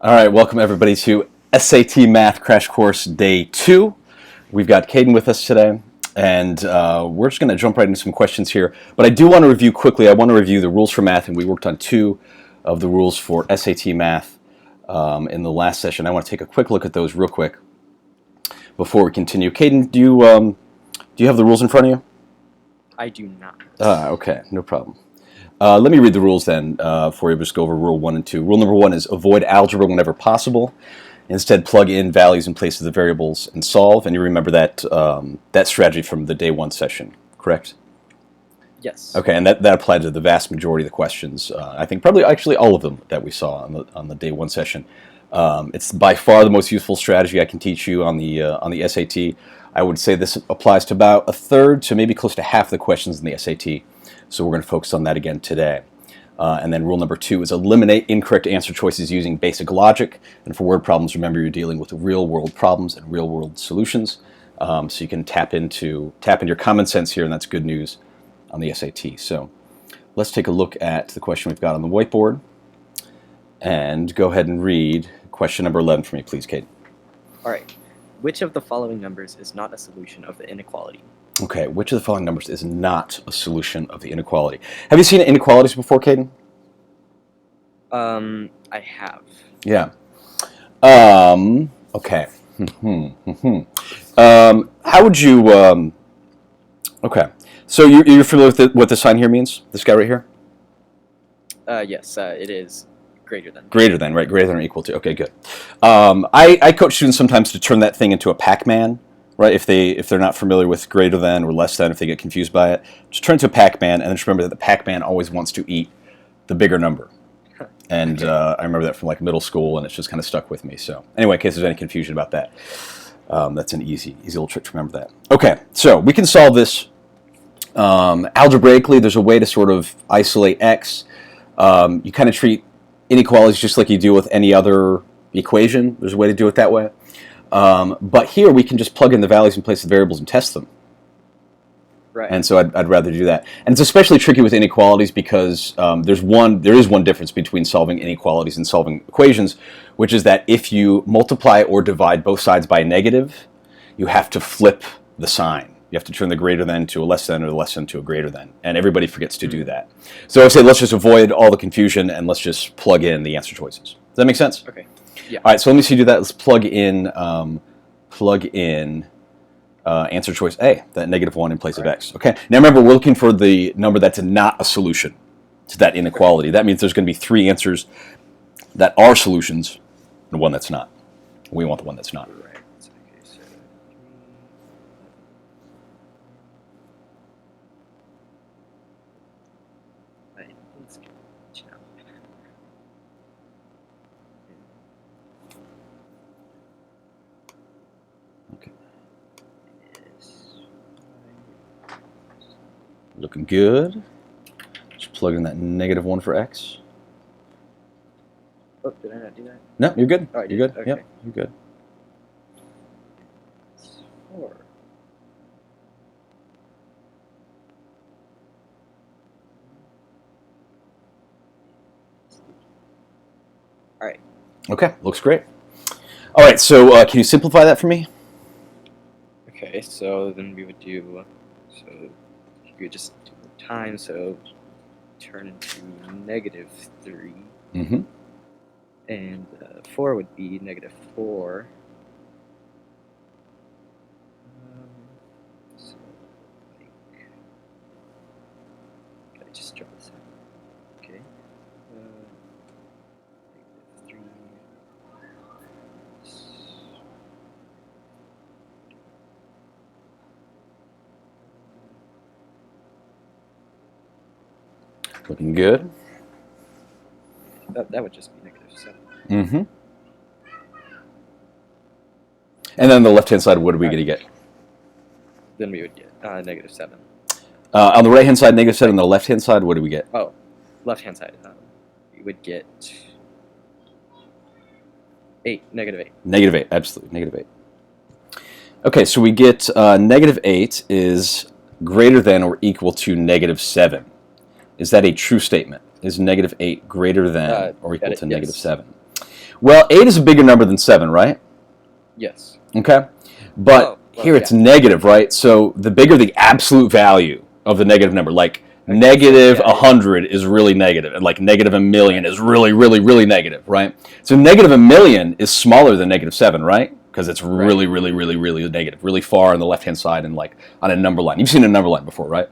All right, welcome everybody to SAT Math Crash Course Day 2. We've got Caden with us today, and we're just going to jump right into some questions here. But I do want to review quickly, I want to review the rules for math, and we worked on 2 of the rules for SAT Math in the last session. I want to take a quick look at those real quick before we continue. Caden, do you have the rules in front of you? I do not. Okay, no problem. Let me read the rules then for you. Just go over Rule 1 and 2. Rule number 1 is avoid algebra whenever possible. Instead, plug in values in place of the variables and solve. And you remember that that strategy from the Day 1 session, correct? Yes. Okay, and that applied to the vast majority of the questions. I think probably actually all of them that we saw on the Day 1 session. It's by far the most useful strategy I can teach you on the SAT. I would say this applies to about a third to maybe close to half the questions in the SAT. So we're going to focus on that again today. And then rule number 2 is eliminate incorrect answer choices using basic logic. And for word problems, remember you're dealing with real-world problems and real-world solutions. So you can tap into your common sense here, and that's good news on the SAT. So let's take a look at the question we've got on the whiteboard. And go ahead and read question number 11 for me, please, Kate. All right. Which of the following numbers is not a solution of the inequality? Okay, which of the following numbers is not a solution of the inequality? Have you seen inequalities before, Caden? I have. Yeah. Okay. How would you? Okay. So you're familiar with what the sign here means? This guy right here. Yes. It is greater than. Greater than, right? Greater than or equal to. Okay, good. I coach students sometimes to turn that thing into a Pac-Man. Right, if they're not familiar with greater than or less than, if they get confused by it, just turn to a Pac-Man, and then just remember that the Pac-Man always wants to eat the bigger number. And I remember that from like middle school, and it's just kind of stuck with me. So anyway, in case there's any confusion about that, that's an easy little trick to remember that. Okay, so we can solve this algebraically. There's a way to sort of isolate x. You kind of treat inequalities just like you do with any other equation. There's a way to do it that way. But here we can just plug in the values in place of variables and test them. Right. And so I'd rather do that. And it's especially tricky with inequalities because there is one difference between solving inequalities and solving equations, which is that if you multiply or divide both sides by a negative, you have to flip the sign. You have to turn the greater than to a less than or the less than to a greater than. And everybody forgets to do that. So I say let's just avoid all the confusion and let's just plug in the answer choices. Does that make sense? Okay. Yeah. All right, so let me see you do that. Let's plug in answer choice A, that -1 in place of x. Okay. Now remember, we're looking for the number that's not a solution to that inequality. That means there's going to be 3 answers that are solutions and 1 that's not. We want the one that's not. Right. Okay. Looking good. Just plug in that -1 for x. Oh, did I not do that? No, you're good. Oh, You're good. Okay. Yep, you're good. It's 4. All right. Okay, looks great. All right, so can you simplify that for me? Okay, so then we would do, so you could just do times, so turn into -3, Mm-hmm. and 4 would be -4. So, like, can I just draw this out? Okay. -3. Looking good. That would just be -7. Mm-hmm. And then the left-hand side, what are we going to get? Then we would get -7. On the right-hand side, -7. On the left-hand side, what do we get? Oh, left-hand side. We would get 8, -8. -8, absolutely, -8. Okay, so we get -8 is greater than or equal to -7. Is that a true statement? Is -8 greater than or equal to yes. -7? Well, 8 is a bigger number than 7, right? Yes. Okay. But here it's negative, right? So the bigger the absolute value of the negative number, like negative 100 is really negative, and like negative a million is really, really, really negative, right? So negative a million is smaller than negative 7, right? Because it's really, really, really, really negative, really far on the left-hand side and like on a number line. You've seen a number line before, right?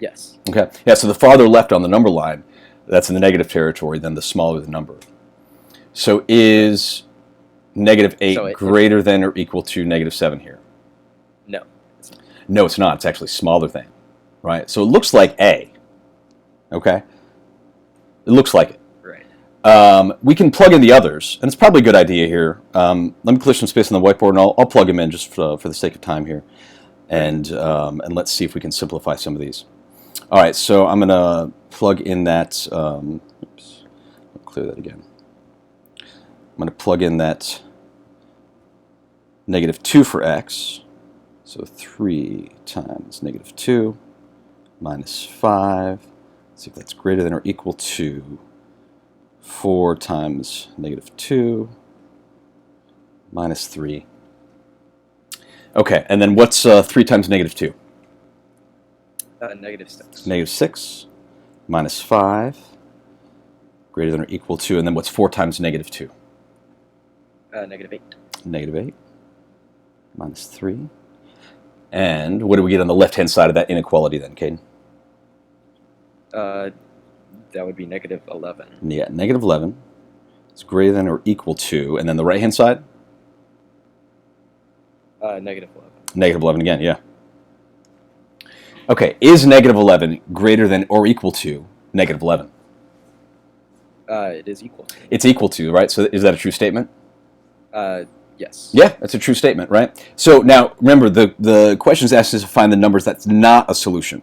Yes. Okay. Yeah, so the farther left on the number line, that's in the negative territory, then the smaller the number. So is negative 8 greater than or equal to negative 7 here? No. No, it's not. It's actually smaller than, right? So it looks like A, okay? It looks like it. Right. We can plug in the others, and it's probably a good idea here. Let me clear some space on the whiteboard, and I'll plug them in just for the sake of time here. And let's see if we can simplify some of these. All right, so I'm going to plug in that, oops, I'll clear that again. I'm going to plug in that negative 2 for x. So 3 times negative 2 minus 5. Let's see if that's greater than or equal to 4 times negative 2 minus 3. Okay, and then what's 3 times negative 2? Negative 6. Negative 6 minus 5 greater than or equal to, and then what's 4 times negative 2? Negative 8. Negative 8 minus 3. And what do we get on the left-hand side of that inequality then, Caden? That would be negative 11. Yeah, negative 11 is greater than or equal to, and then the right-hand side? Negative 11. Negative 11 again, yeah. Okay, is negative 11 greater than or equal to negative 11? It is equal to. It's equal to, right? So is that a true statement? Yes. Yeah, that's a true statement, right? So now, remember, the question is asked us to find the numbers that's not a solution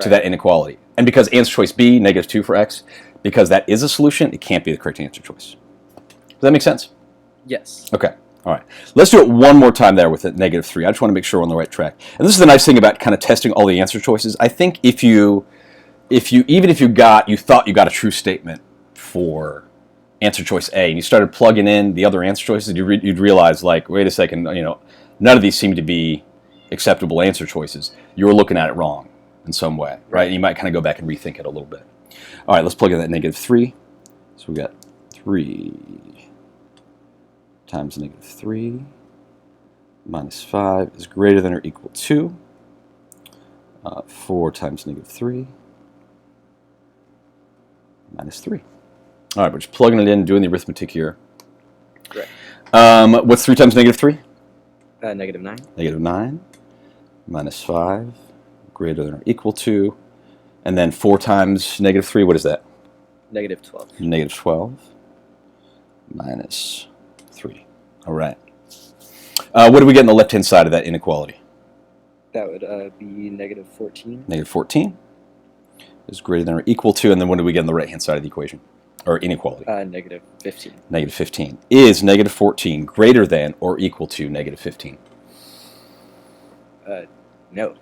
to that inequality. And because answer choice B, negative 2 for x, because that is a solution, it can't be the correct answer choice. Does that make sense? Yes. Okay. All right. Let's do it one more time there with it, negative 3. I just want to make sure we're on the right track. And this is the nice thing about kind of testing all the answer choices. I think if you thought you got a true statement for answer choice A, and you started plugging in the other answer choices, you'd realize, like, wait a second, none of these seem to be acceptable answer choices. You were looking at it wrong in some way, right? And you might kind of go back and rethink it a little bit. All right, let's plug in that negative 3. So we got 3 times negative 3 minus 5 is greater than or equal to 4 times negative 3 minus 3. All right, we're just plugging it in, doing the arithmetic here. Right. What's 3 times negative 3? Negative 9. Negative 9 minus 5 greater than or equal to, and then 4 times negative 3, what is that? Negative 12. Negative 12 minus 3. All right. What do we get on the left-hand side of that inequality? That would be negative 14. Negative 14 is greater than or equal to, and then what do we get on the right-hand side of the equation? Or inequality? Negative 15. Negative 15. Is negative 14 greater than or equal to negative 15? No.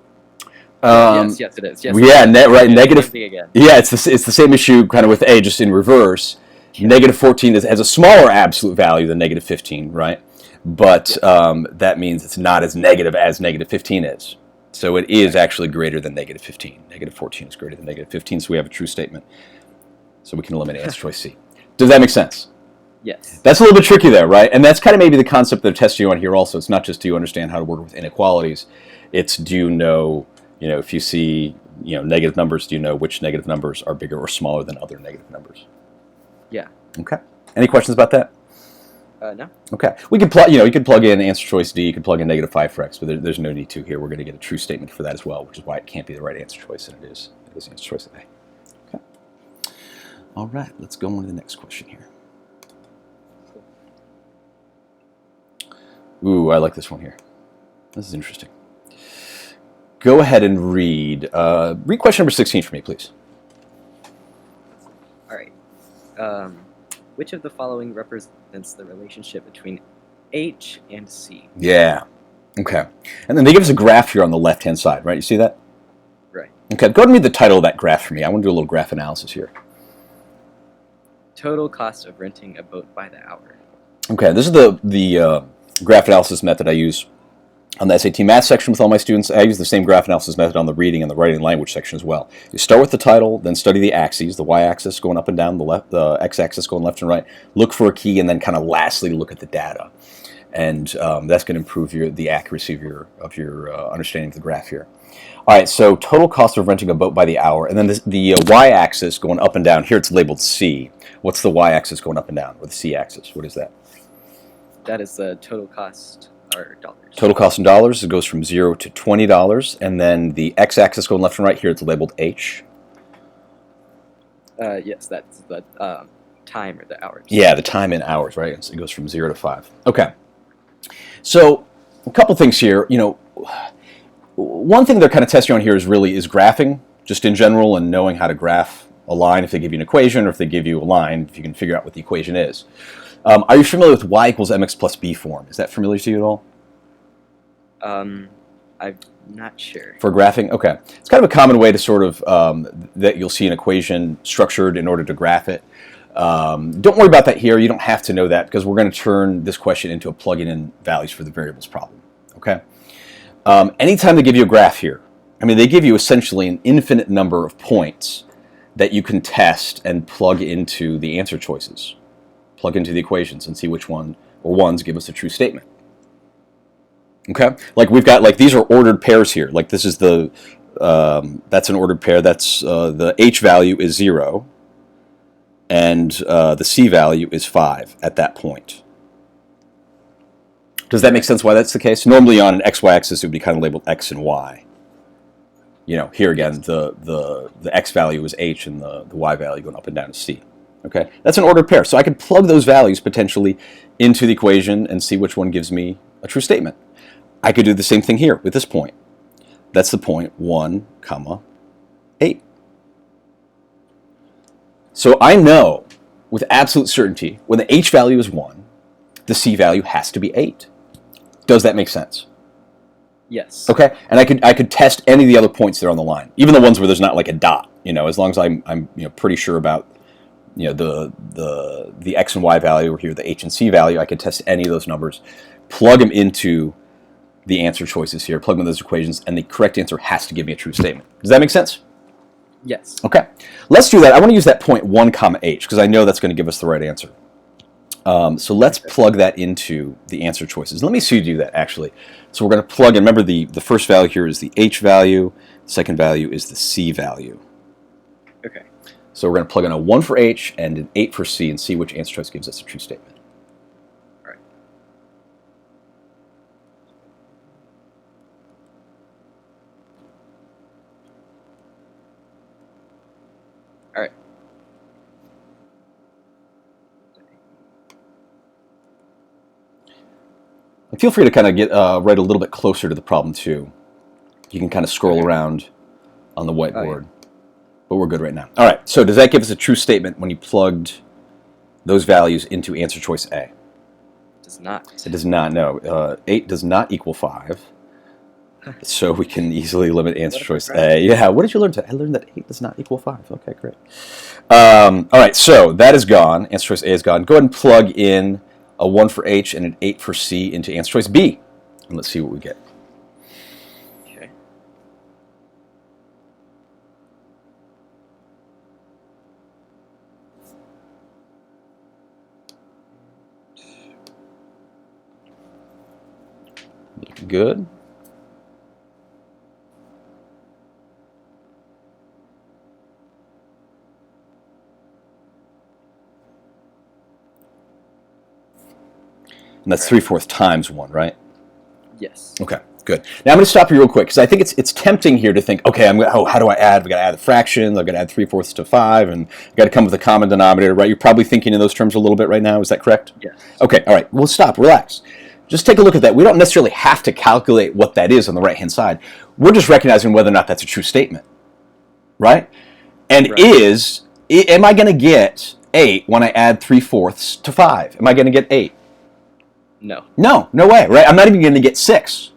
Yes, it is. Yes, yeah, right. Negative. Again. Yeah, it's the same issue, kind of with A, just in reverse. Negative 14 has a smaller absolute value than negative 15, right? But that means it's not as negative as negative 15 is. So it is actually greater than negative 15. Negative 14 is greater than negative 15, so we have a true statement. So we can eliminate answer choice C. Does that make sense? Yes. That's a little bit tricky there, right? And that's kind of maybe the concept they're testing you on here also. It's not just do you understand how to work with inequalities. It's do you know, if you see, negative numbers, do you know which negative numbers are bigger or smaller than other negative numbers? Yeah. Okay. Any questions about that? No. Okay. We could plug, you could plug in answer choice D, you could plug in negative 5 for x, but there's no need to here. We're going to get a true statement for that as well, which is why it can't be the right answer choice, and it is answer choice A. Okay. All right, let's go on to the next question here. Ooh, I like this one here. This is interesting. Go ahead and read question number 16 for me, please. All right. Which of the following represents the relationship between H and C? Yeah. Okay. And then they give us a graph here on the left-hand side, right? You see that? Right. Okay, go ahead and read the title of that graph for me. I want to do a little graph analysis here. total cost of renting a boat by the hour. Okay, this is the graph analysis method I use on the SAT math section with all my students. I use the same graph analysis method on the reading and the writing language section as well. You start with the title, then study the axes, the y-axis going up and down, the x-axis going left and right. Look for a key, and then kind of lastly look at the data. And that's going to improve the accuracy of your understanding of the graph here. All right, so total cost of renting a boat by the hour, and then the y-axis going up and down. Here it's labeled C. What's the y-axis going up and down, or the c-axis? What is that? That is the total cost, or dollars. Total cost in dollars, it goes from $0 to $20, and then the x-axis going left and right. Here it's labeled H. Yes, that's the time or the hours. Yeah, the time in hours, right? It goes from 0 to 5. Okay. So a couple things here. One thing they're kind of testing on here is graphing, just in general, and knowing how to graph a line. If they give you an equation, or if they give you a line, if you can figure out what the equation is. Are you familiar with y equals mx plus b form? Is that familiar to you at all? I'm not sure. For graphing? Okay. It's kind of a common way to sort of, that you'll see an equation structured in order to graph it. Don't worry about that here. You don't have to know that, because we're going to turn this question into a plugging in values for the variables problem. Okay? Anytime they give you a graph here, I mean, they give you essentially an infinite number of points that you can test and plug into the answer choices. Plug into the equations and see which one or ones give us a true statement. Okay? Like we've got, like these are ordered pairs here. Like this is the, that's an ordered pair. That's the H value is 0 and the C value is 5 at that point. Does that make sense why that's the case? Normally on an XY axis it would be kind of labeled X and Y. Here again the X value is H and the Y value going up and down is C. Okay, that's an ordered pair. So I could plug those values potentially into the equation and see which one gives me a true statement. I could do the same thing here with this point. That's the point 1, 8. So I know with absolute certainty when the H value is 1, the C value has to be 8. Does that make sense? Yes. Okay, and I could test any of the other points there on the line, even the ones where there's not like a dot. As long as I'm pretty sure about the X and Y value, or here the H and C value, I could test any of those numbers, plug them into the answer choices here, plug them into those equations, and the correct answer has to give me a true statement. Does that make sense? Yes. Okay, let's do that. I want to use that point 1, H, because I know that's going to give us the right answer. So let's plug that into the answer choices. Let me see you do that, actually. So we're going to plug in, remember the first value here is the H value, the second value is the C value. Okay. So we're going to plug in a 1 for H and an 8 for C and see which answer choice gives us a true statement. All right. All right. And feel free to kind of get write a little bit closer to the problem too. You can kind of scroll around on the whiteboard. Oh, yeah. But we're good right now. All right, so does that give us a true statement when you plugged those values into answer choice A? It does not. It does not, no. 8 does not equal 5. So we can easily limit answer choice A. Yeah, what did you learn today? I learned that 8 does not equal 5. Okay, great. All right, so that is gone. Answer choice A is gone. Go ahead and plug in a 1 for H and an 8 for C into answer choice B. And let's see what we get. Okay. Looking good. And that's 3/4 times 1, right? Yes. Okay, good. Now I'm going to stop you real quick because I think it's tempting here to think, okay, how do I add? We got to add the fractions. I've got to add 3/4 to 5, and I've got to come with a common denominator, right? You're probably thinking in those terms a little bit right now. Is that correct? Yes. Okay. All right. Well, stop. Relax. Just take a look at that. We don't necessarily have to calculate what that is on the right-hand side. We're just recognizing whether or not that's a true statement, right? And Right. am I going to get 8 when I add 3/4 to 5? Am I going to get 8? No. No, no way, right? I'm not even going to get 6,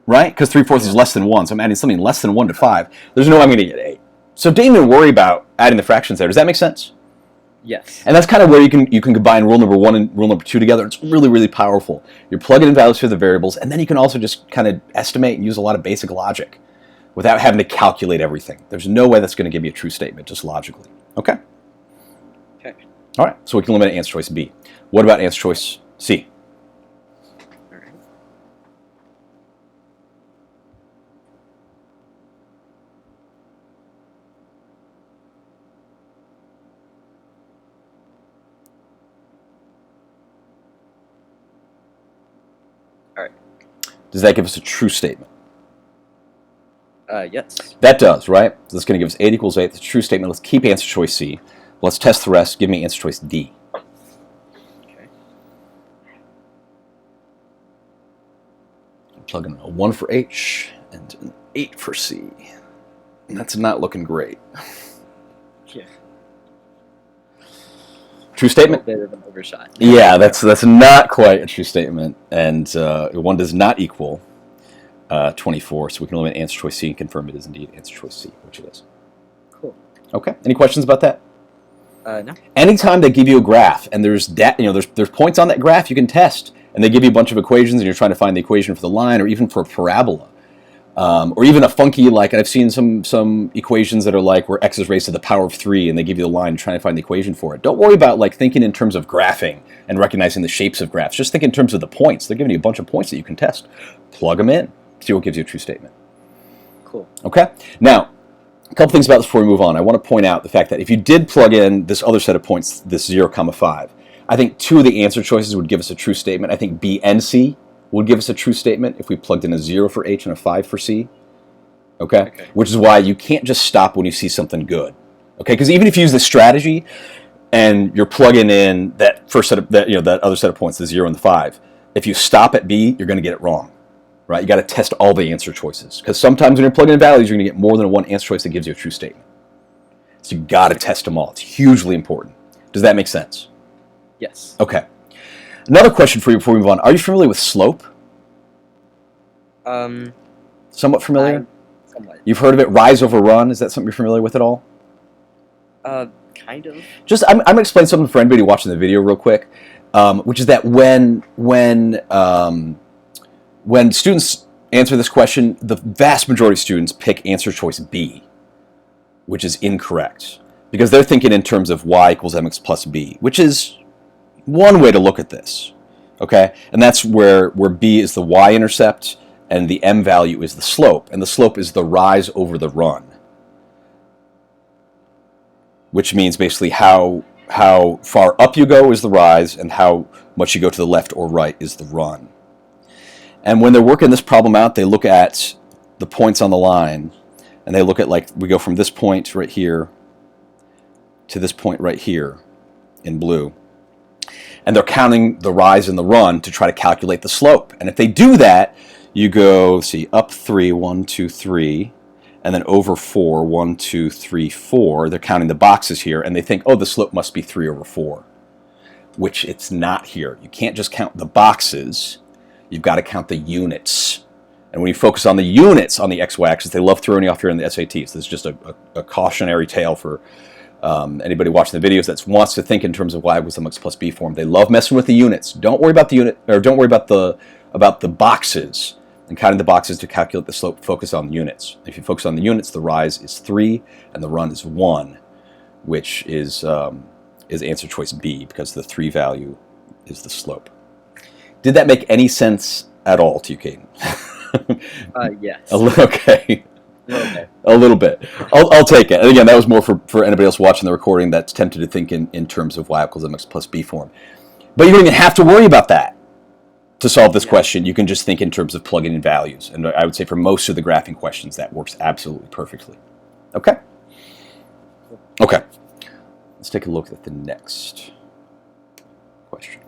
right? Because 3/4 is less than 1, so I'm adding something less than 1 to 5. There's no way I'm going to get 8. So don't even worry about adding the fractions there. Does that make sense? Yes. And that's kind of where you can combine rule number 1 and rule number 2 together. It's really, really powerful. You're plugging in values for the variables, and then you can also just kind of estimate and use a lot of basic logic without having to calculate everything. There's no way that's going to give you a true statement, just logically. Okay? Okay. All right, so we can eliminate answer choice B. What about answer choice C? All right. All right. Does that give us a true statement? Yes. That does, right? So that's going to give us 8 equals 8. That's a true statement. Let's keep answer choice C. Let's test the rest. Give me answer choice D. Okay. I'm plugging in a 1 for H and an 8 for C. And that's not looking great. Yeah. True statement? A bit of an overshot. Yeah, that's not quite a true statement. And 1 does not equal 24, so we can eliminate answer choice C and confirm it is indeed answer choice C, which it is. Cool. Okay, any questions about that? No. Anytime they give you a graph and there's points on that graph you can test, and they give you a bunch of equations and you're trying to find the equation for the line or even for a parabola, or even a funky, like I've seen some equations that are like where x is raised to the power of 3 and they give you the line and trying to find the equation for it. Don't worry about like thinking in terms of graphing and recognizing the shapes of graphs. Just think in terms of the points. They're giving you a bunch of points that you can test. Plug them in. See what gives you a true statement. Cool. Okay? Now, a couple things about this before we move on. I want to point out the fact that if you did plug in this other set of points, this 0, 5, I think 2 of the answer choices would give us a true statement. I think B and C would give us a true statement if we plugged in a 0 for H and a 5 for C. Okay? Which is why you can't just stop when you see something good. Okay? Because even if you use this strategy and you're plugging in that first set of that other set of points, the 0 and the 5, if you stop at B, you're going to get it wrong. Right? You got to test all the answer choices, because sometimes when you're plugging in values, you're going to get more than one answer choice that gives you a true statement. So you got to test them all. It's hugely important. Does that make sense? Yes. Okay. Another question for you before we move on. Are you familiar with slope? Somewhat familiar? Somewhat. You've heard of it, rise over run. Is that something you're familiar with at all? Kind of. Just, I'm going to explain something for anybody watching the video real quick, which is that when students answer this question, the vast majority of students pick answer choice B, which is incorrect, because they're thinking in terms of y equals mx plus b, which is one way to look at this, okay? And that's where b is the y-intercept and the m value is the slope, and the slope is the rise over the run, which means basically how far up you go is the rise and how much you go to the left or right is the run. And when they're working this problem out, they look at the points on the line, and they look at, like, we go from this point right here to this point right here in blue. And they're counting the rise and the run to try to calculate the slope. And if they do that, you go, see, up 3, 1, 2, 3, and then over 4, 1, 2, 3, 4. They're counting the boxes here, and they think, oh, the slope must be 3 over 4, which it's not here. You can't just count the boxes. You've got to count the units. And when you focus on the units on the XY axis, they love throwing you off here in the SATs. This is just a cautionary tale for anybody watching the videos that wants to think in terms of y equals mx plus b form. They love messing with the units. Don't worry about the unit, or don't worry about the boxes and counting the boxes to calculate the slope. Focus on the units. If you focus on the units, the rise is 3 and the run is 1, which is answer choice B, because the 3 value is the slope. Did that make any sense at all to you, Caden? Yes. Okay. A little bit. A little bit. I'll take it. And again, that was more for anybody else watching the recording that's tempted to think in terms of y equals mx plus b form. But you don't even have to worry about that to solve this question. You can just think in terms of plugging in values. And I would say for most of the graphing questions, that works absolutely perfectly. Okay? Okay. Let's take a look at the next question.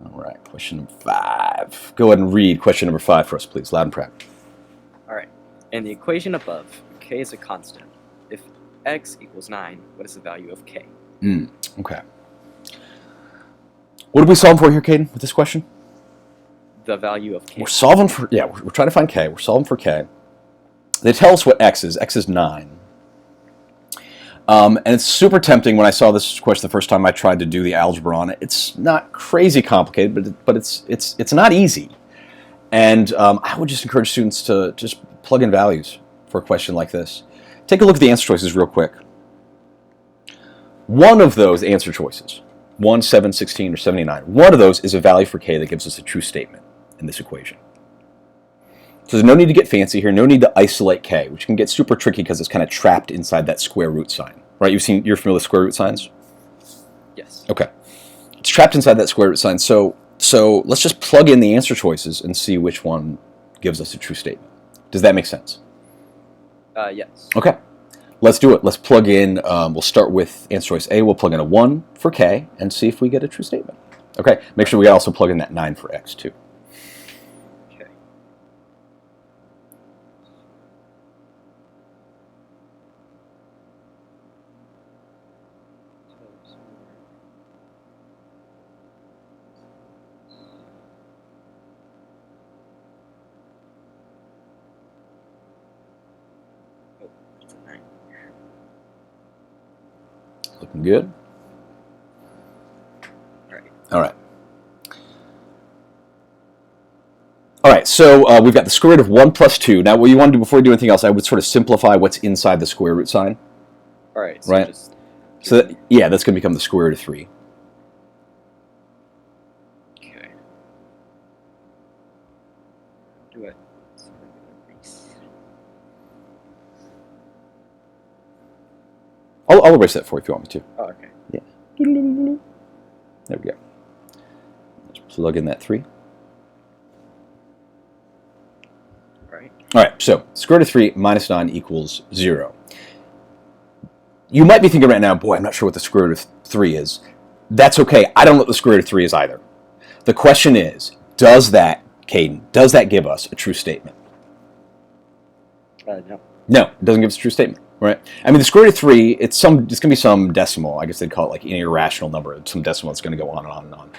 All right, question number 5. Go ahead and read question number 5 for us, please, loud and proud. All right. In the equation above, k is a constant. If x equals 9, what is the value of k? Okay. What are we solving for here, Caden, with this question? The value of k. We're solving for, we're trying to find k. We're solving for k. They tell us what x is. X is 9. And it's super tempting. When I saw this question the first time I tried to do the algebra on it, it's not crazy complicated, but it's not easy. And I would just encourage students to just plug in values for a question like this. Take a look at the answer choices real quick. One of those answer choices, 1, 7, 16, or 79, one of those is a value for k that gives us a true statement in this equation. So there's no need to get fancy here, no need to isolate k, which can get super tricky because it's kind of trapped inside that square root sign. Right? You're familiar with square root signs? Yes. Okay. It's trapped inside that square root sign. So let's just plug in the answer choices and see which one gives us a true statement. Does that make sense? Yes. Okay. Let's do it. Let's plug in, we'll start with answer choice A. We'll plug in a 1 for k and see if we get a true statement. Okay. Make sure we also plug in that 9 for x too. Okay. Oh, it's a 9. Looking good. All right. All right, so we've got the square root of 1 plus 2. Now, what you want to do before you do anything else, I would sort of simplify what's inside the square root sign. All right. So right? Just So, that's going to become the square root of 3. okay. Do it. I'll erase that for you if you want me to. Oh, okay. Yeah. There we go. Let's plug in that 3. Right. All right, so square root of 3 minus 9 equals 0. You might be thinking right now, boy, I'm not sure what the square root of 3 is. That's okay. I don't know what the square root of 3 is either. The question is, does that, Caden, does that give us a true statement? No. No, it doesn't give us a true statement, right? I mean, the square root of 3, it's going to be some decimal. I guess they'd call it like an irrational number, some decimal that's going to go on and on and on.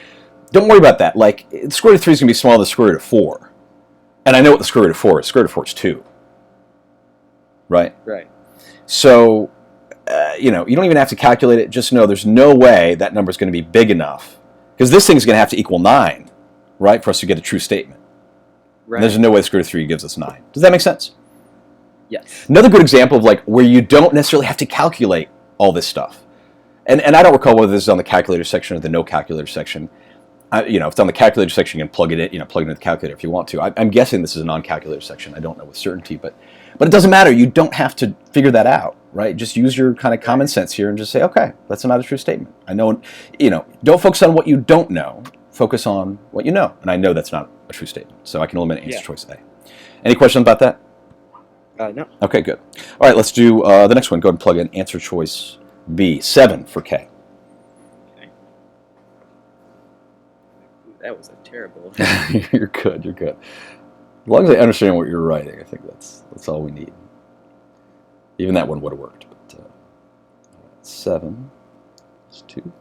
Don't worry about that. Like, the square root of 3 is going to be smaller than the square root of 4. And I know what the square root of 4 is. Square root of 4 is 2. Right? Right. So, you don't even have to calculate it. Just know there's no way that number is going to be big enough. Because this thing is going to have to equal 9, right, for us to get a true statement. Right. And there's no way the square root of 3 gives us 9. Does that make sense? Yes. Another good example of like where you don't necessarily have to calculate all this stuff. And I don't recall whether this is on the calculator section or the no calculator section. If it's on the calculator section, you can plug it in, plug it into the calculator if you want to. I'm guessing this is a non-calculator section. I don't know with certainty, but it doesn't matter. You don't have to figure that out, right? Just use your kind of common sense here and just say, okay, that's not a true statement. I know, don't focus on what you don't know. Focus on what you know. And I know that's not a true statement. So I can eliminate answer choice A. Any questions about that? No. Okay, good. All right, let's do the next one. Go ahead and plug in answer choice B, 7 for K. Okay. That was a terrible. You're good. As long as I understand what you're writing, I think that's all we need. Even that one would have worked. But 7 is 2.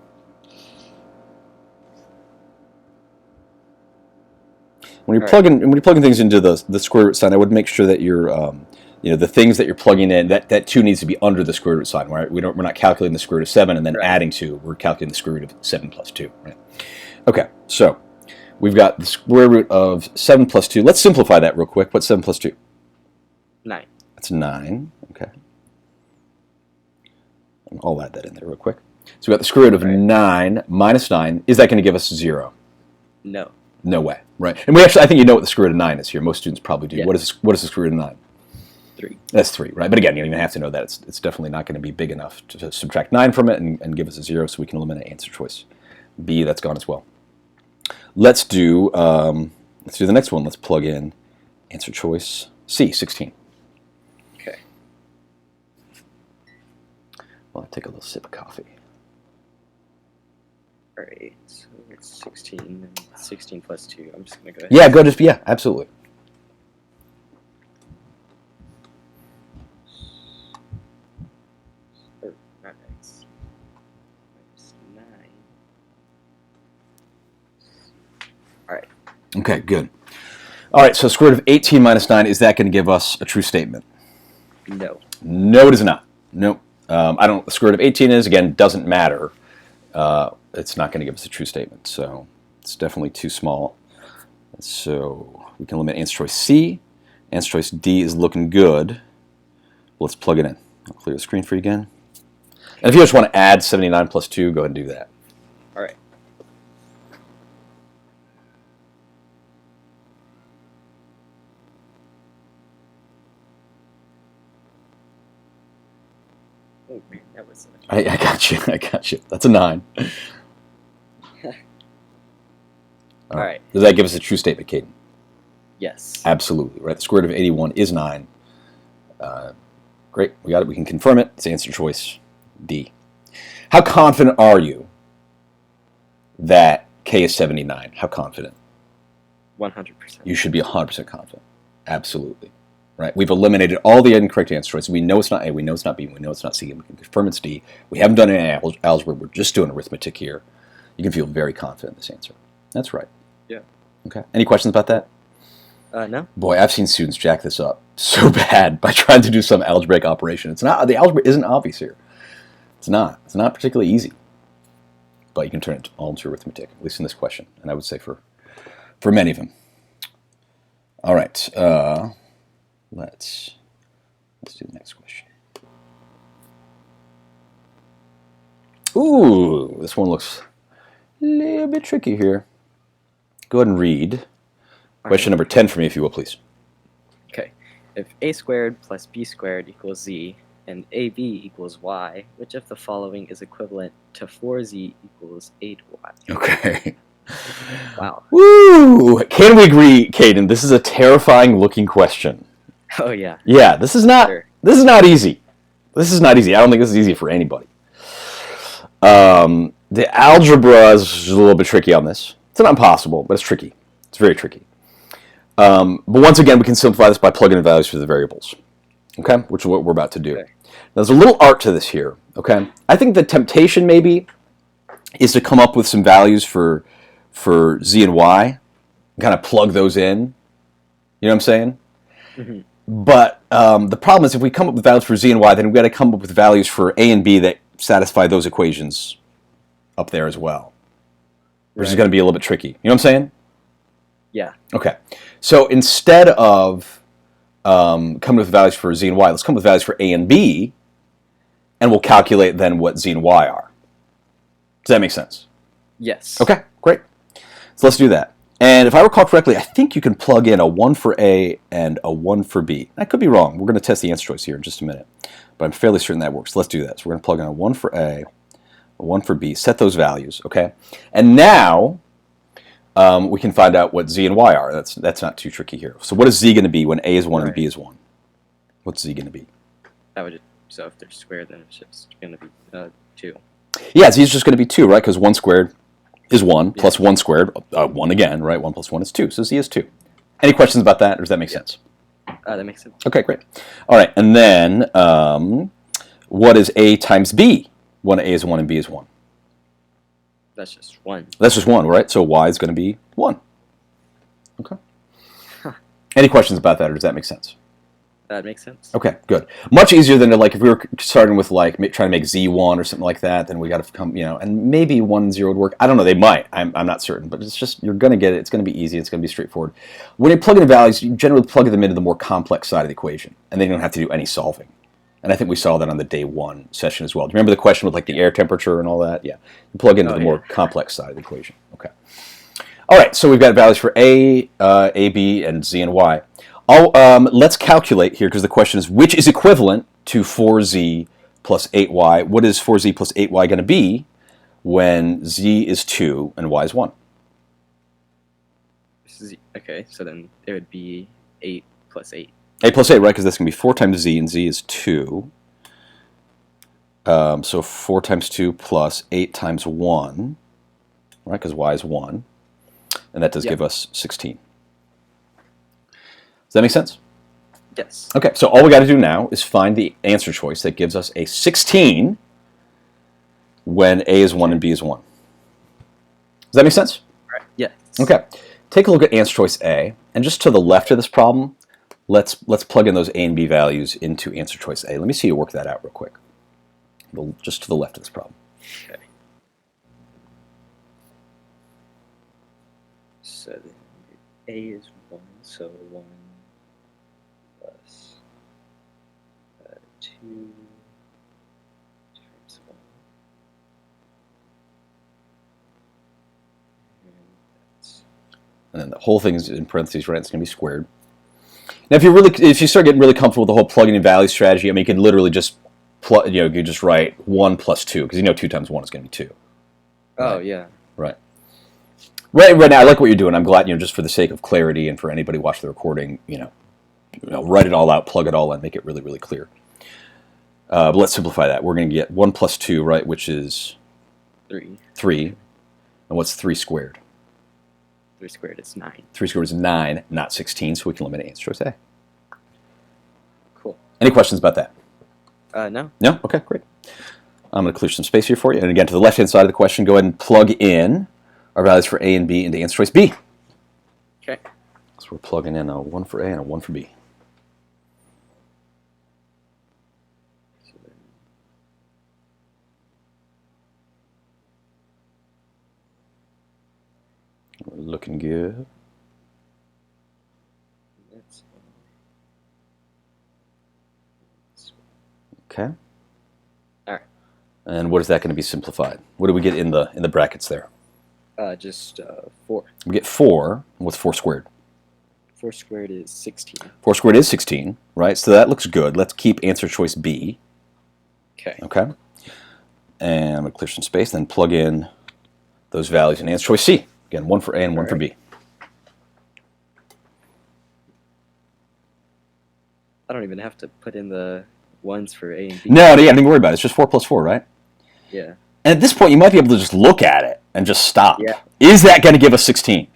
When you're plugging things into the square root sign, I would make sure that you're the things that you're plugging in, that 2 needs to be under the square root sign, right? We're not calculating the square root of 7 and then adding 2. We're calculating the square root of 7 plus 2, right? Okay, so we've got the square root of 7 plus 2. Let's simplify that real quick. What's 7 plus 2? 9. That's 9, okay. And I'll add that in there real quick. So we've got the square root of 9 minus 9. Is that going to give us 0? No. No way, right? And I think you know what the square root of 9 is here. Most students probably do. Yes. What is the square root of 9? 3. That's 3, right? But again, you don't even have to know that. It's definitely not going to be big enough to subtract 9 from it and give us a 0, so we can eliminate answer choice B. That's gone as well. Let's do the next one. Let's plug in answer choice C, 16. Okay. Well, I'll take a little sip of coffee. All right. So it's 16 and 16 plus 2. I'm just going to go ahead. Yeah, absolutely. Or not X. Minus 9. All right. Okay, good. All right, so square root of 18 minus 9, is that going to give us a true statement? No. No, it is not. Nope. I don't. The square root of 18 is, again, doesn't matter. It's not going to give us a true statement, so it's definitely too small. So we can eliminate answer choice C. Answer choice D is looking good. Let's plug it in. I'll clear the screen for you again. And if you just want to add 79 plus 2, go ahead and do that. All right. Oh man, that was. I got you. I got you. That's a 9. All right. Does that give us a true statement, Caden? Yes. Absolutely. Right. The square root of 81 is 9. Great. We got it. We can confirm it. It's answer choice D. How confident are you that K is 79? How confident? 100%. You should be 100% confident. Absolutely. Right? We've eliminated all the incorrect answer choices. We know it's not A, we know it's not B, we know it's not C, and we can confirm it's D. We haven't done any algebra. We're just doing arithmetic here. You can feel very confident in this answer. That's right. Yeah. Okay. Any questions about that? No. Boy, I've seen students jack this up so bad by trying to do some algebraic operation. It's not, the algebra isn't obvious here. It's not. It's not particularly easy. But you can turn it all into arithmetic, at least in this question, and I would say for many of them. All right. Let's do the next question. Ooh, this one looks a little bit tricky here. Go ahead and read question number 10 for me, if you will, please. Okay. If a squared plus b squared equals z, and ab equals y, which of the following is equivalent to 4z equals 8y? Okay. Wow. Woo! Can we agree, Caden? This is a terrifying looking question. Oh yeah. Yeah, this is not Sure. this is not easy. This is not easy. I don't think this is easy for anybody. The algebra is a little bit tricky on this. It's not impossible, but it's tricky. It's very tricky. But once again, we can simplify this by plugging in values for the variables. Okay, which is what we're about to do. Okay. Now, there's a little art to this here. Okay, I think the temptation maybe is to come up with some values for z and y, and kind of plug those in. You know what I'm saying? Mm-hmm. But the problem is if we come up with values for z and y, then we've got to come up with values for a and b that satisfy those equations up there as well. Which is going to be a little bit tricky. You know what I'm saying? Yeah. Okay. So instead of coming with values for z and y, let's come with values for a and b, and we'll calculate then what z and y are. Does that make sense? Yes. Okay, great. So let's do that. And if I recall correctly, I think you can plug in a 1 for A and a 1 for B. I could be wrong. We're going to test the answer choice here in just a minute. But I'm fairly certain that works. Let's do that. So we're going to plug in a 1 for A, a 1 for B, set those values, okay? And now we can find out what Z and Y are. That's not too tricky here. So what is Z going to be when A is 1 and B is 1? What's Z going to be? That would so if they're squared, then it's just going to be 2. Yeah, Z is just going to be 2, right? Because 1 squared is 1, plus 1 squared, 1 again, right? 1 plus 1 is 2, so Z is 2. Any questions about that, or does that make sense? That makes sense. Okay, great. All right, and then what is A times B when A is 1 and B is 1? That's just 1. That's just 1, right? So Y is going to be 1. Okay. Huh. Any questions about that, or does that make sense? That makes sense. Okay, good. Much easier than if we were starting with trying to make Z1 or something like that, then we got to come, and maybe 1 and 0 would work. I don't know, they might. I'm not certain, but it's just, you're going to get it. It's going to be easy. It's going to be straightforward. When you plug in values, you generally plug them into the more complex side of the equation, and then you don't have to do any solving. And I think we saw that on the day 1 session as well. Do you remember the question with the air temperature and all that? Yeah. You plug into the more complex side of the equation. Okay. All right, so we've got values for A, B, and Z and Y. Let's calculate here, because the question is, which is equivalent to 4z plus 8y? What is 4z plus 8y going to be when z is 2 and y is 1? Okay, so then it would be 8 plus 8. 8 plus 8, right, because that's going to be 4 times z, and z is 2. So 4 times 2 plus 8 times 1, right, because y is 1. And that does give us 16. Does that make sense? Yes. Okay, so all we got to do now is find the answer choice that gives us a 16 when A is 1 and B is 1. Does that make sense? Right. Yes. Okay. Take a look at answer choice A, and just to the left of this problem, let's plug in those A and B values into answer choice A. Let me see you work that out real quick. just to the left of this problem. Okay. So then A is 1, so 1 plus 2 times 1. And then the whole thing is in parentheses, right? It's going to be squared. Now, if you start getting really comfortable with the whole plugging in value strategy, I mean, you can literally just you could just write 1 plus 2, because 2 times 1 is going to be 2. Oh, Right. yeah. Right. Right now, I like what you're doing. I'm glad, just for the sake of clarity and for anybody watching the recording, write it all out, plug it all in, make it really, really clear. But let's simplify that. We're going to get 1 plus 2, right, which is 3. 3. And what's 3 squared? 3 squared is 9. 3 squared is 9, not 16, so we can eliminate answer choice A. Cool. Any questions about that? No. No? Okay, great. I'm going to clear some space here for you. And again, to the left-hand side of the question, go ahead and plug in our values for A and B into answer choice B. Okay. So we're plugging in a 1 for A and a 1 for B. So then We're looking good. that's Okay. all right. And what is that going to be simplified? What do we get in the brackets there? Just 4. We get 4. What's 4 squared? 4 squared is 16. 4 squared is 16, right? So that looks good. Let's keep answer choice B. Okay. Okay. And I'm going to clear some space, then plug in those values in answer choice C. Again, 1 for A and 1 for B. I don't even have to put in the ones for A and B. No, don't even worry about it. It's just 4 plus 4, right? Yeah. And at this point, you might be able to just look at it and just stop. Yeah. Is that going to give us 16?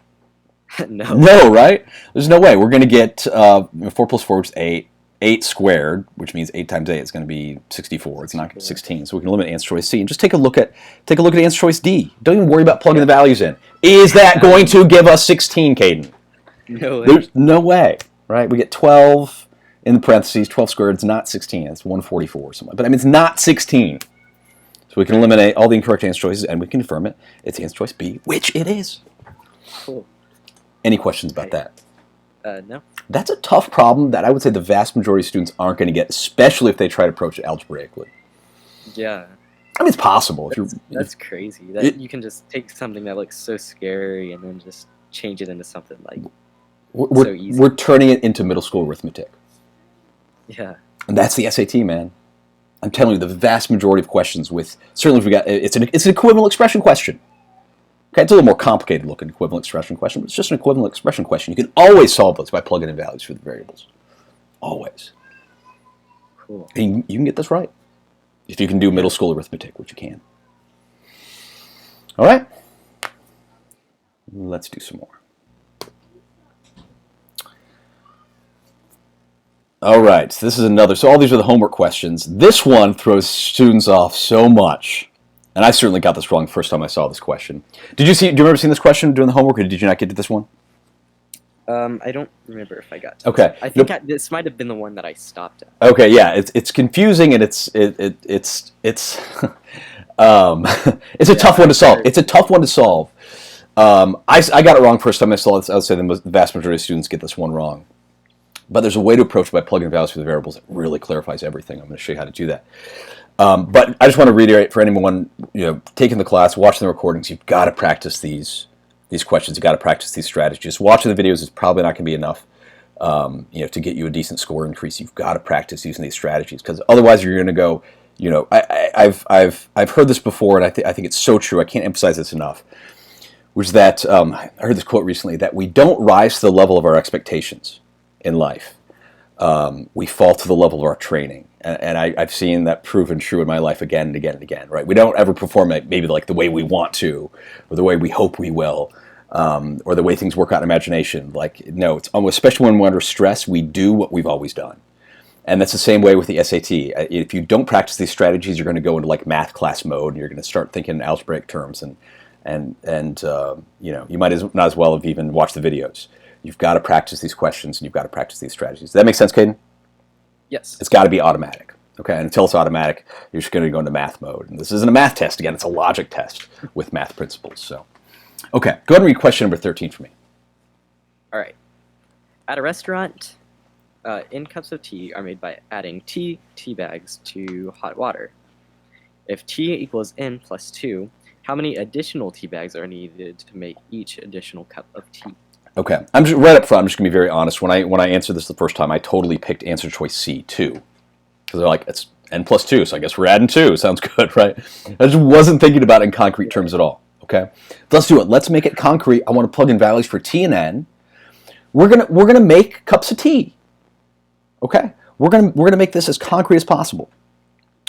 No. No, right? There's no way. We're going to get 4 plus 4, which is 8. 8 squared, which means 8 times 8 is going to be 64. It's not 16. So we can eliminate answer choice C and just take a look at answer choice D. Don't even worry about plugging the values in. Is that going to give us 16, Caden? No way. There's no way, right? We get 12 in the parentheses. 12 squared is not 16. It's 144 or something. But I mean, it's not 16. So we can eliminate all the incorrect answer choices and we can confirm it. It's answer choice B, which it is. Cool. Any questions about that? No. That's a tough problem that I would say the vast majority of students aren't going to get, especially if they try to approach it algebraically. Yeah. I mean, it's possible. That's crazy. That you can just take something that looks so scary and then just change it into something like so easy. We're turning it into middle school arithmetic. Yeah. And that's the SAT, man. I'm telling you, the vast majority of questions certainly if we got, it's an equivalent expression question. Okay, it's a little more complicated looking equivalent expression question, but it's just an equivalent expression question. You can always solve those by plugging in values for the variables. Always. Cool. And you can get this right. If you can do middle school arithmetic, which you can. All right. Let's do some more. All right, so this is another. So all these are the homework questions. This one throws students off so much. And I certainly got this wrong the first time I saw this question. Do you remember seeing this question during the homework, or did you not get to this one? I don't remember if I got to Okay. I think this might have been the one that I stopped at. Okay, yeah, it's confusing and it's it's a tough one to solve. It's a tough one to solve. I got it wrong first time I saw it. I would say the vast majority of students get this one wrong. But there's a way to approach it by plugging values for the variables that really clarifies everything. I'm going to show you how to do that. But I just want to reiterate for anyone taking the class, watching the recordings, you've got to practice these questions. You've got to practice these strategies. Watching the videos is probably not going to be enough to get you a decent score increase. You've got to practice using these strategies because otherwise you're going to go. I've heard this before, and I think it's so true. I can't emphasize this enough. Was that I heard this quote recently that we don't rise to the level of our expectations in life. We fall to the level of our training. And I've seen that proven true in my life again and again and again, right? We don't ever perform it maybe like the way we want to, or the way we hope we will, or the way things work out in imagination. Like, no, it's almost, especially when we're under stress, we do what we've always done. And that's the same way with the SAT. If you don't practice these strategies, you're going to go into like math class mode, and you're going to start thinking in algebraic terms, and you might not as well have even watched the videos. You've got to practice these questions, and you've got to practice these strategies. Does that make sense, Caden? Yes. It's got to be automatic. Okay, and until it's automatic, you're just going to go into math mode. And this isn't a math test. Again, it's a logic test with math principles. So, okay, go ahead and read question number 13 for me. All right. At a restaurant, N cups of tea are made by adding tea bags to hot water. If T equals N plus 2, how many additional tea bags are needed to make each additional cup of tea? Okay, I'm just right up front. I'm just going to be very honest. When I answered this the first time, I totally picked answer choice C, 2. Because they're like, it's N plus 2, so I guess we're adding 2. Sounds good, right? I just wasn't thinking about it in concrete terms at all. Okay, let's do it. Let's make it concrete. I want to plug in values for T and N. We're gonna make cups of tea. Okay, we're gonna make this as concrete as possible.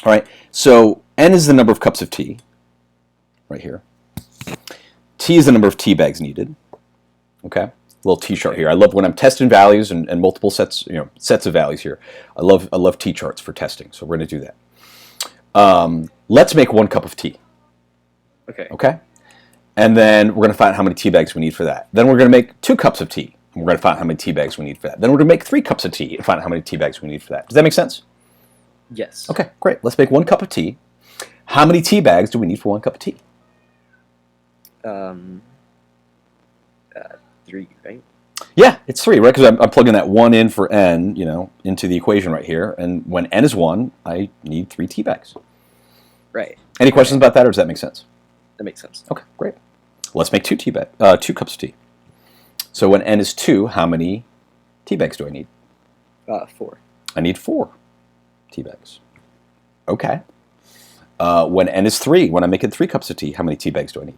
All right. So N is the number of cups of tea, right here. T is the number of tea bags needed. Okay, little T chart here. I love when I'm testing values and multiple sets, sets of values here. I love T charts for testing. So we're gonna do that. Let's make 1 cup of tea. Okay. Okay, and then we're gonna find how many tea bags we need for that. Then we're gonna make 2 cups of tea. And we're gonna find how many tea bags we need for that. Then we're gonna make 3 cups of tea and find out how many tea bags we need for that. Does that make sense? Yes. Okay, great. Let's make 1 cup of tea. How many tea bags do we need for 1 cup of tea? 3, right? Yeah, it's 3, right? Because I'm plugging that 1 in for N, into the equation right here. And when N is 1, I need 3 tea bags. Right. Any questions about that, or does that make sense? That makes sense. Okay, great. Let's make 2 cups of tea. So when N is 2, how many tea bags do I need? 4. I need 4 tea bags. Okay. When N is 3, when I'm making 3 cups of tea, how many tea bags do I need?